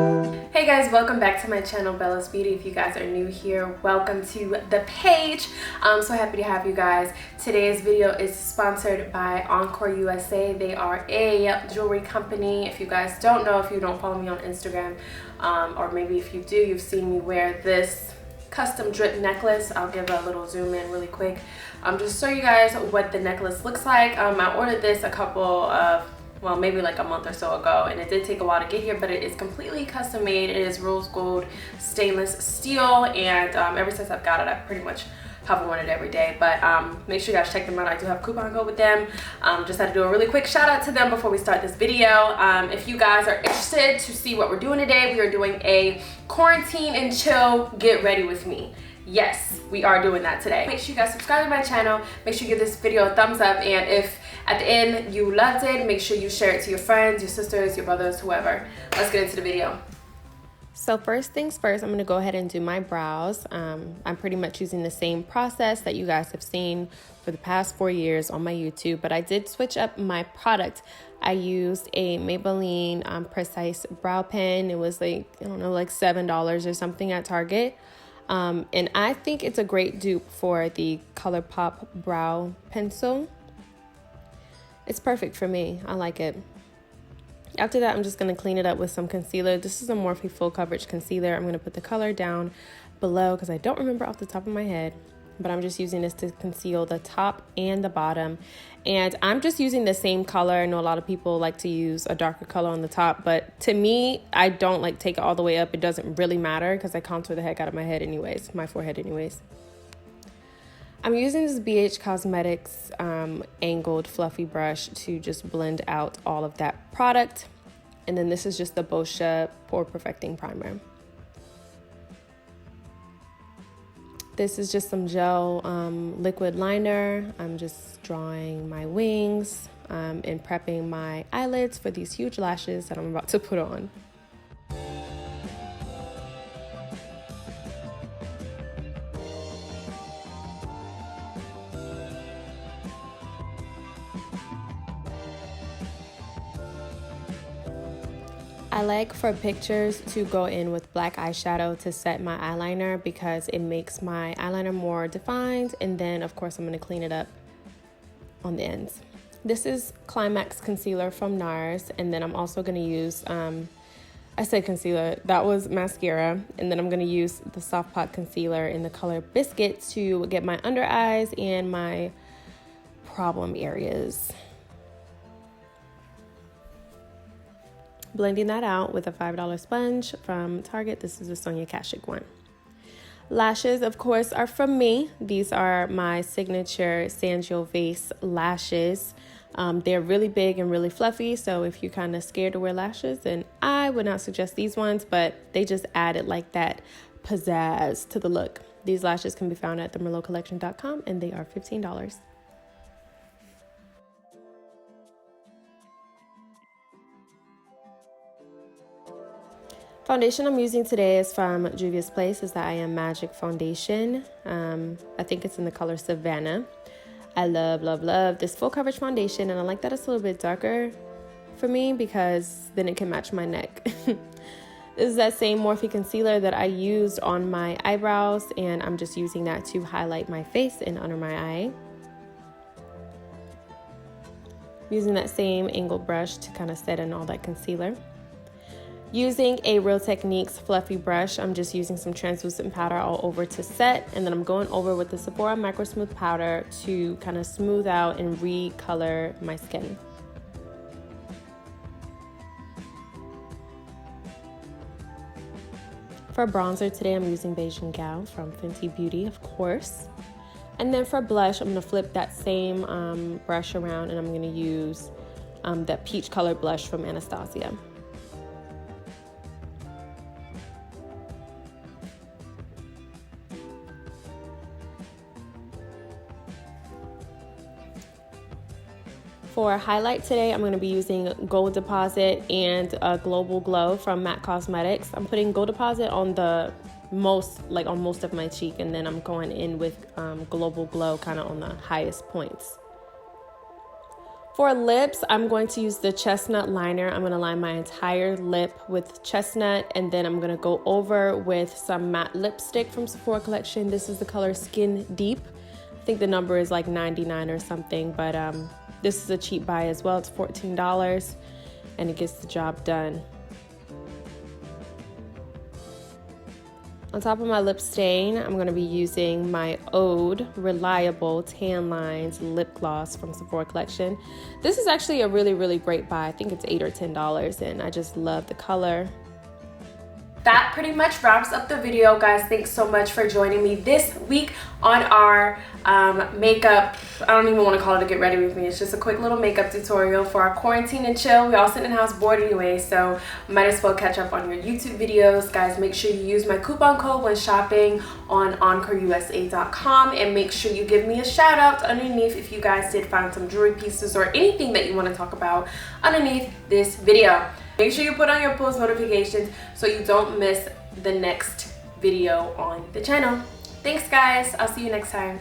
Hey guys, welcome back to my channel, Bella's Beauty. If you guys are new here, welcome to the page. I'm so happy to have you guys. Today's video is sponsored by Encore USA. They are a jewelry company. If you guys don't know, if you don't follow me on Instagram, or maybe if you do, you've seen me wear this custom drip necklace. I'll give a little zoom in really quick just to show you guys what the necklace looks like. I ordered this a couple of, well, maybe like a month or so ago, and it did take a while to get here, but it is completely custom made. It is rose gold stainless steel, and ever since I've got it, I pretty much have worn it every day. But make sure you guys check them out. I do have a coupon code with them. Just had to do a really quick shout out to them before we start this video. If you guys are interested to see what we're doing today, we are doing a quarantine and chill get ready with me. Yes, we are doing that today. Make sure you guys subscribe to my channel. Make sure you give this video a thumbs up, and if at the end you loved it, make sure you share it to your friends, your sisters, your brothers, whoever. Let's get into the video. So first things first, I'm going to go ahead and do my brows. I'm pretty much using the same process that you guys have seen for the past 4 years on my YouTube, but I did switch up my product. I used a Maybelline Precise Brow Pen. It was like, I don't know, like $7 or something at Target. And I think it's a great dupe for the ColourPop Brow Pencil. It's perfect for me. I like it. After that, I'm just going to clean it up with some concealer. This is a Morphe Full Coverage Concealer. I'm going to put the color down below because I don't remember off the top of my head. But I'm just using this to conceal the top and the bottom. And I'm just using the same color. I know a lot of people like to use a darker color on the top, but to me, I don't like take it all the way up. It doesn't really matter because I contour the heck out of my head anyways, my forehead anyways. I'm using this BH Cosmetics angled fluffy brush to just blend out all of that product. And then this is just the Boscia Pore Perfecting Primer. This is just some gel liquid liner. I'm just drawing my wings and prepping my eyelids for these huge lashes that I'm about to put on. I like for pictures to go in with black eyeshadow to set my eyeliner because it makes my eyeliner more defined, and then of course I'm going to clean it up on the ends. This is Climax Concealer from NARS, and then I'm also going to use, I said concealer, that was mascara, and then I'm going to use the Soft Pot Concealer in the color Biscuit to get my under eyes and my problem areas. Blending that out with a $5 sponge from Target. This is a Sonia Kashuk one. Lashes, of course, are from me. These are my signature Sangiovese lashes. They're really big and really fluffy, so if you're kind of scared to wear lashes, then I would not suggest these ones, but they just added like that pizzazz to the look. These lashes can be found at themerlotcollection.com, and they are $15. Foundation I'm using today is from Juvia's Place. It's the I Am Magic foundation. I think it's in the color Savannah. I love, love, love this full coverage foundation, and I like that it's a little bit darker for me because then it can match my neck. This is that same Morphe concealer that I used on my eyebrows, and I'm just using that to highlight my face and under my eye. Using that same angled brush to kind of set in all that concealer. Using a Real Techniques fluffy brush, I'm just using some translucent powder all over to set, and then I'm going over with the Sephora Micro Smooth powder to kind of smooth out and recolor my skin. For bronzer today, I'm using Beijing Gal from Fenty Beauty, of course. And then for blush, I'm going to flip that same brush around, and I'm going to use that peach colored blush from Anastasia. For highlight today, I'm going to be using Gold Deposit and Global Glow from MAC Cosmetics. I'm putting Gold Deposit on the most of my cheek, and then I'm going in with Global Glow kind of on the highest points. For lips, I'm going to use the chestnut liner. I'm going to line my entire lip with chestnut, and then I'm going to go over with some matte lipstick from Sephora collection. This is the color Skin Deep. I think the number is like 99 or something, but this is a cheap buy as well. It's $14 and it gets the job done. On top of my lip stain, I'm going to be using my Ode Reliable Tan Lines Lip Gloss from Sephora collection. This is actually a really great buy. I think it's $8 or $10 and I just love the color. That pretty much wraps up the video, guys. Thanks so much for joining me this week on our makeup. I don't even want to call it a get ready with me. It's just a quick little makeup tutorial for our quarantine and chill. We all sit in the house bored anyway, so might as well catch up on your YouTube videos. Guys, make sure you use my coupon code when shopping on EncoreUSA.com, and make sure you give me a shout out underneath if you guys did find some jewelry pieces or anything that you want to talk about underneath this video. Make sure you put on your post notifications so you don't miss the next video on the channel. Thanks, guys. I'll see you next time.